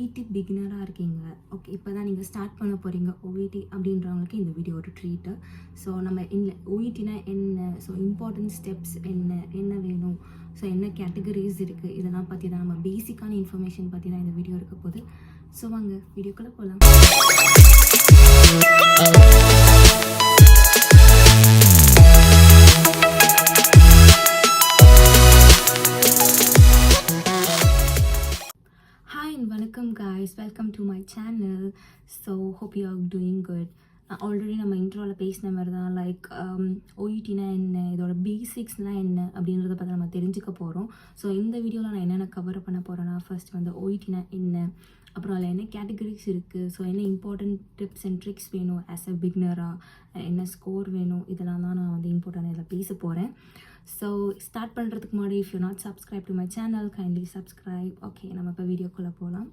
OET பிகினராக இருக்கீங்க, okay, இப்போ தான் நீங்கள் ஸ்டார்ட் பண்ண போகிறீங்க ஓஇடி அப்படின்றவங்களுக்கு இந்த வீடியோ ஒரு ட்ரீட்டு. ஸோ நம்ம இந்த ஓஇடினா என்ன, ஸோ இம்பார்ட்டன்ட் ஸ்டெப்ஸ் என்ன வேணும், ஸோ என்ன கேட்டகரிஸ் இருக்குது, இதெல்லாம் பற்றி தான் நம்ம பேசிக்கான இன்ஃபர்மேஷன் பற்றி தான் இந்த வீடியோ இருக்க போகுது. ஸோ வாங்க வீடியோக்குள்ளே போகலாம். Welcome guys, welcome to my channel. So hope you are doing good. Already நம்ம இன்ட்ரோவில் பேசின மாதிரி தான் லைக் ஓஇடினா என்ன, இதோட பேசிக்ஸ்னால் என்ன அப்படின்றத பற்றி நம்ம தெரிஞ்சுக்க போகிறோம். ஸோ இந்த வீடியோவில் நான் என்னென்ன கவர் பண்ண போகிறேன்னா, ஃபர்ஸ்ட் வந்து ஓஇடினா என்ன, அப்புறம் அதில் என்ன கேட்டகரிஸ் இருக்குது, ஸோ என்ன இம்பார்ட்டன்ட் டிப்ஸ் அண்ட் ட்ரிக்ஸ் வேணும் ஆஸ் அ பிகினராக, என்ன ஸ்கோர் வேணும், இதெல்லாம் தான் நான் வந்து இம்பார்ட்டன்ட் இதில் பேச போகிறேன். ஸோ ஸ்டார்ட் பண்ணுறதுக்கு முன்னாடி if you not subscribe to my channel kindly subscribe. Okay, நம்ம இப்போ வீடியோக்குள்ளே போகலாம்.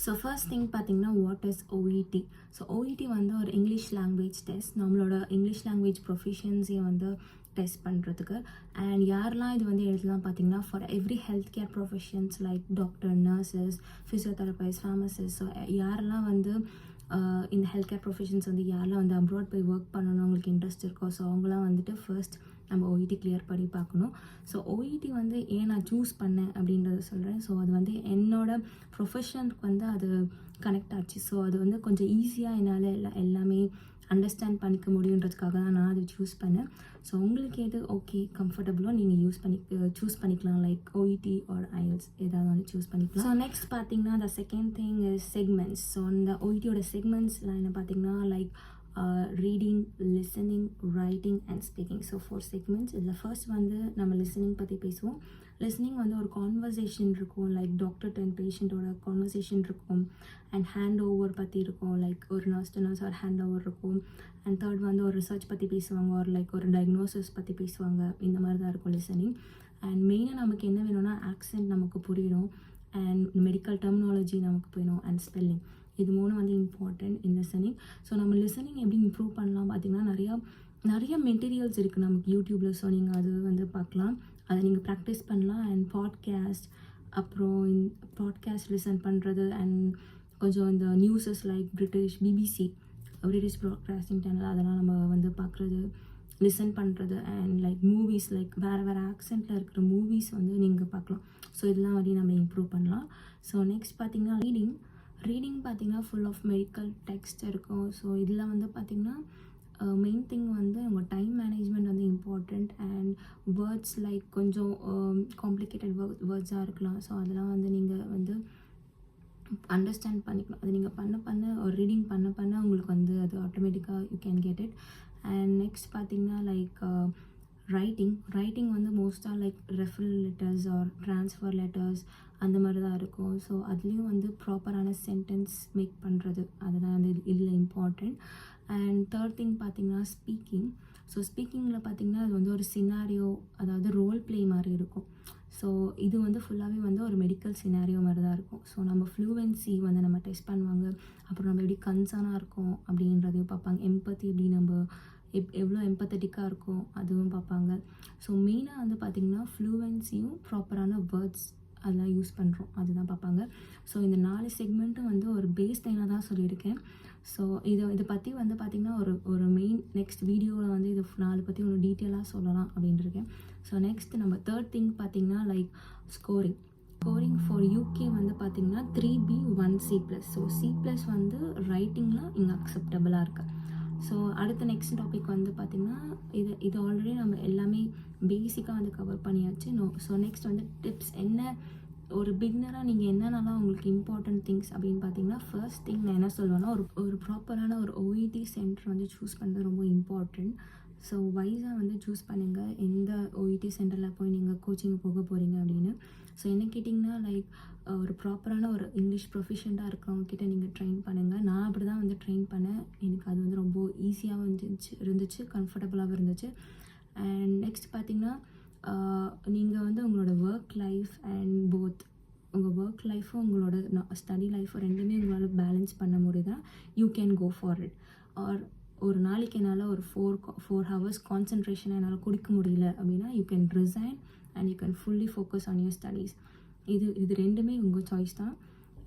ஸோ ஃபர்ஸ்ட் திங் பார்த்தீங்கன்னா, what is OET. So OET வந்து ஒரு இங்கிலீஷ் லாங்குவேஜ் டெஸ்ட், நம்மளோட இங்கிலீஷ் லாங்குவேஜ் ப்ரொஃபிஷியன்சியை வந்து டெஸ்ட் பண்ணுறதுக்கு. அண்ட் யாரெல்லாம் இது வந்து எழுதலாம் பார்த்தீங்கன்னா, for every health care professions like doctor, nurses, physiotherapist, pharmacist. So யாரெல்லாம் வந்து இந்த ஹெல்த் கேர் ப்ரொஃபஷன்ஸ் வந்து யாரெல்லாம் வந்து அப்ராட் போய் ஒர்க் பண்ணணும் அவங்களுக்கு இன்ட்ரெஸ்ட் இருக்கோ, ஸோ அவங்களாம் வந்துட்டு ஃபர்ஸ்ட் நம்ம ஓஇடி கிளியர் பண்ணி பார்க்கணும். ஸோ ஓஇடி வந்து ஏன் நான் சூஸ் பண்ணேன் அப்படின்றத சொல்கிறேன். ஸோ அது வந்து என்னோடய ப்ரொஃபஷனுக்கு வந்து அது கனெக்ட் ஆச்சு. ஸோ அது வந்து கொஞ்சம் ஈஸியாக என்னால் எல்லாமே அண்டர்ஸ்டாண்ட் பண்ணிக்க முடியுன்றதுக்காக தான் நான் அதை சூஸ் பண்ணேன். ஸோ உங்களுக்கு எது ஓகே கம்ஃபர்டபுளோ நீங்கள் சூஸ் பண்ணிக்கலாம், லைக் ஓஇடி ஆர் ஐஎல்ஸ் ஏதாவது வந்து சூஸ் பண்ணிக்கலாம். ஸோ நெக்ஸ்ட் பார்த்தீங்கன்னா the second thing is segments. So இந்த ஓஇடியோட செக்மெண்ட்ஸ்லாம் என்ன பார்த்தீங்கன்னா, like reading, listening, writing and speaking. So 4 segments. இதில் ஃபர்ஸ்ட் வந்து நம்ம லிசனிங் பற்றி பேசுவோம். லிசனிங் வந்து ஒரு கான்வர்சேஷன் இருக்கும், லைக் டாக்டர் அண்ட் பேஷண்ட்டோட கான்வர்சேஷன் இருக்கும். அண்ட் ஹேண்ட் ஓவர் பற்றி இருக்கும், லைக் ஒரு நர்ஸ் டு நர்ஸ் ஒரு ஹேண்ட் ஓவர் இருக்கும். அண்ட் தேர்ட் வந்து ஒரு ரிசர்ச் பற்றி பேசுவாங்க, ஒரு லைக் ஒரு டயக்னோசிஸ் பற்றி பேசுவாங்க. இந்த மாதிரி தான் இருக்கும் லிசனிங். அண்ட் மெயினாக நமக்கு என்ன வேணும்னா, ஆக்சென்ட் நமக்கு புரியணும், அண்ட் மெடிக்கல் டெர்மினாலஜி நமக்கு வேணும், அண்ட் ஸ்பெல்லிங். இது 3 வந்து இம்பார்ட்டன்ட் இன் லிசனிங். ஸோ நம்ம லிசனிங் எப்படி இம்ப்ரூவ் பண்ணலாம் பார்த்திங்கன்னா, நிறைய மெட்டீரியல்ஸ் இருக்குது நமக்கு யூடியூப்பில். ஸோ நீங்கள் அது வந்து பார்க்கலாம், அதை நீங்கள் ப்ராக்டிஸ் பண்ணலாம். அண்ட் பாட்காஸ்ட், அப்புறம் பாட்காஸ்ட் லிசன் பண்ணுறது, அண்ட் கொஞ்சம் இந்த newses like British broadcasting channel அதெல்லாம் நம்ம வந்து பார்க்குறது, லிசன் பண்ணுறது. அண்ட் லைக் மூவிஸ், லைக் வேறு ஆக்சென்ட்டில் இருக்கிற மூவிஸ் வந்து நீங்கள் பார்க்கலாம். ஸோ இதெல்லாம் வந்து நம்ம இம்ப்ரூவ் பண்ணலாம். ஸோ நெக்ஸ்ட் பார்த்திங்கன்னா ரீடிங் பார்த்திங்கன்னா ஃபுல் ஆஃப் மெடிக்கல் டெக்ஸ்ட் இருக்கும். ஸோ இதில் வந்து பார்த்திங்கன்னா மெயின் திங் வந்து உங்கள் டைம் மேனேஜ்மெண்ட் வந்து இம்பார்ட்டண்ட். அண்ட் வேர்ட்ஸ் லைக் கொஞ்சம் காம்ப்ளிகேட்டட் வேர்ட்ஸாக இருக்கலாம். ஸோ அதெல்லாம் வந்து நீங்கள் வந்து அண்டர்ஸ்டாண்ட் பண்ணிக்கணும். அது நீங்கள் பண்ண ஒரு ரீடிங் பண்ண உங்களுக்கு வந்து அது ஆட்டோமேட்டிக்காக you can get it. And next பார்த்திங்கன்னா லைக் ரைட்டிங் வந்து மோஸ்ட்டாக like referral letters R transfer letters அந்த மாதிரி தான் இருக்கும். ஸோ அதுலேயும் வந்து ப்ராப்பரான சென்டென்ஸ் மேக் பண்ணுறது, அதுதான் வந்து இதில் இம்பார்ட்டண்ட். அண்ட் தேர்ட் திங் பார்த்திங்கன்னா ஸ்பீக்கிங். ஸோ ஸ்பீக்கிங்கில் பார்த்திங்கன்னா அது வந்து ஒரு சினாரியோ, அதாவது ரோல் ப்ளே மாதிரி இருக்கும். ஸோ இது வந்து ஃபுல்லாகவே வந்து ஒரு மெடிக்கல் சினாரியோ மாதிரி தான் இருக்கும். ஸோ நம்ம ஃப்ளூவன்சி வந்து நம்ம டெஸ்ட் பண்ணுவாங்க, அப்புறம் நம்ம எப்படி கன்சர்னாக இருக்கோம் அப்படின்றதையும் பார்ப்பாங்க. எம்பத்தி எப்படி நம்ம எவ்வளோ எம்பத்தட்டிக்காக இருக்கும் அதுவும் பார்ப்பாங்க. ஸோ மெயினாக வந்து பார்த்திங்கன்னா ஃப்ளூவன்சியும் ப்ராப்பரான வேர்ட்ஸ் அதெல்லாம் யூஸ் பண்ணுறோம் அதுதான் பார்ப்பாங்க. ஸோ இந்த 4 செக்மெண்ட்டும் வந்து ஒரு பேஸ் லைனாக தான் சொல்லியிருக்கேன். ஸோ இதை பற்றி வந்து பார்த்திங்கன்னா ஒரு மெயின் நெக்ஸ்ட் வீடியோவில் வந்து இது 4 பற்றி ஒரு டீட்டெயிலாக சொல்லலாம் அப்படின்ட்டுருக்கேன். ஸோ நெக்ஸ்ட் நம்ம தேர்ட் திங் பார்த்திங்கன்னா லைக் ஸ்கோரிங் ஃபார் யூகே வந்து பார்த்திங்கன்னா 3B 1C+. ஸோ C+ வந்து ரைட்டிங்கில் இங்கே அக்செப்டபுளாக இருக்குது. ஸோ அடுத்த நெக்ஸ்ட் டாபிக் வந்து பார்த்திங்கன்னா இது ஆல்ரெடி நம்ம எல்லாமே பேசிக்காக வந்து கவர் பண்ணியாச்சு. ஸோ நெக்ஸ்ட் வந்து டிப்ஸ் என்ன, ஒரு பிகினராக நீங்கள் என்னென்னலாம் உங்களுக்கு இம்பார்ட்டன்ட் திங்ஸ் அப்படின்னு பார்த்தீங்கன்னா, ஃபர்ஸ்ட் திங் நான் என்ன சொல்லுவேன்னா, ஒரு ப்ராப்பரான ஒரு ஓஇடி சென்டர் வந்து சூஸ் பண்ணுறது ரொம்ப இம்பார்ட்டண்ட். ஸோ வைஸாக வந்து சூஸ் பண்ணுங்கள் எந்த ஓஇடி சென்டரில் போய் நீங்கள் கோச்சிங் போக போகிறீங்க அப்படின்னு. ஸோ என்ன கேட்டிங்கன்னா, லைக் ஒரு ப்ராப்பரான ஒரு இங்கிலீஷ் ப்ரொஃபிஷியண்ட்டாக இருக்கிறவங்கக்கிட்ட நீங்கள் ட்ரெயின் பண்ணுங்கள். நான் அப்படி தான் வந்து ட்ரெயின் பண்ணேன். எனக்கு அது வந்து ரொம்ப ஈஸியாக இருந்துச்சு, கம்ஃபர்டபுளாகவும் இருந்துச்சு. அண்ட் நெக்ஸ்ட் பார்த்திங்கன்னா, நீங்கள் வந்து உங்களோட ஒர்க் லைஃப் அண்ட் உங்கள் ஒர்க் லைஃப்பும் உங்களோட ஸ்டடி லைஃப்பும் ரெண்டுமே உங்களால் பேலன்ஸ் பண்ண முடியுதா, you can go for it. Or ஒரு நாளைக்கு என்னால் ஒரு 4 ஹவர்ஸ் கான்சன்ட்ரேஷனை என்னால் கொடுக்க முடியல அப்படின்னா, you can resign and you can fully focus on your studies. இது ரெண்டுமே உங்கள் சாய்ஸ் தான்.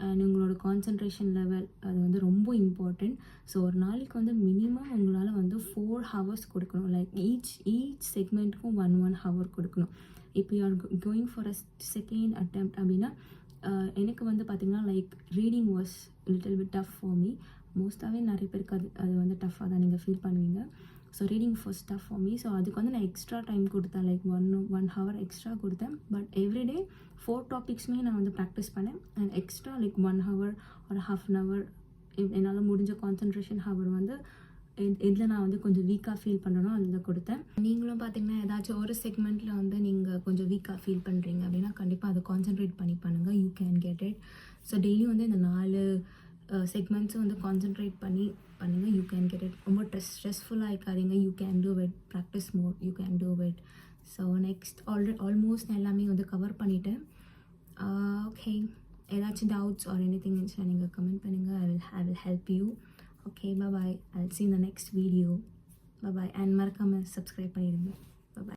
அண்ட் உங்களோட உங்களோட கான்சன்ட்ரேஷன் லெவல் அது வந்து ரொம்ப இம்பார்ட்டண்ட். ஸோ ஒரு நாளைக்கு வந்து மினிமம் உங்களால் வந்து 4 ஹவர்ஸ் கொடுக்கணும். லைக் ஈச் செக்மெண்ட்டுக்கும் 1 ஹவர் கொடுக்கணும். இப்போ you are going for a second attempt அப்படின்னா எனக்கு வந்து பார்த்திங்கன்னா like reading was little bit tough for me. மோஸ்ட்டாகவே நிறைய பேருக்கு அது வந்து டஃப்பாக தான் நீங்கள் ஃபீல் பண்ணுவீங்க. So reading first tough for me. So அதுக்கு வந்து நான் எக்ஸ்ட்ரா டைம் கொடுத்தேன். லைக் ஒன் ஹவர் எக்ஸ்ட்ரா கொடுத்தேன். பட் எவ்ரிடே 4 டாபிக்ஸுமே நான் வந்து ப்ராக்டிஸ் பண்ணேன். அண்ட் எக்ஸ்ட்ரா லைக் 1 ஹவர் ஒரு ½ hour என்னால் முடிஞ்ச கான்சன்ட்ரேஷன் ஹவர் வந்து இதில் நான் வந்து கொஞ்சம் வீக்காக ஃபீல் பண்ணுறனோ அதில் கொடுத்தேன். நீங்களும் பார்த்தீங்கன்னா ஏதாச்சும் ஒரு செக்மெண்ட்டில் வந்து நீங்கள் கொஞ்சம் வீக்காக ஃபீல் பண்ணுறீங்க அப்படின்னா கண்டிப்பாக அதை கான்சன்ட்ரேட் பண்ணி பண்ணுங்கள். You can get it. So டெய்லியும் வந்து இந்த 4 செக்மெண்ட்ஸும் வந்து கான்சன்ட்ரேட் பண்ணி பண்ணுங்கள். You can get it. ரொம்ப ஸ்ட்ரெஸ்ஃபுல்லாக இருக்காதீங்க. You can do it. Practice more. You can do it. So next almost நான் எல்லாமே வந்து கவர் பண்ணிட்டேன். ஓகே, ஏதாச்சும் டவுட்ஸ் ஆர் எனிதிங் இருந்துச்சுன்னா நீங்கள் கமெண்ட் பண்ணுங்கள். I will help you. Okay, bye bye. I'll see you in the next video. Bye bye. And மறக்காமல் subscribe பண்ணிடுங்க. Bye bye.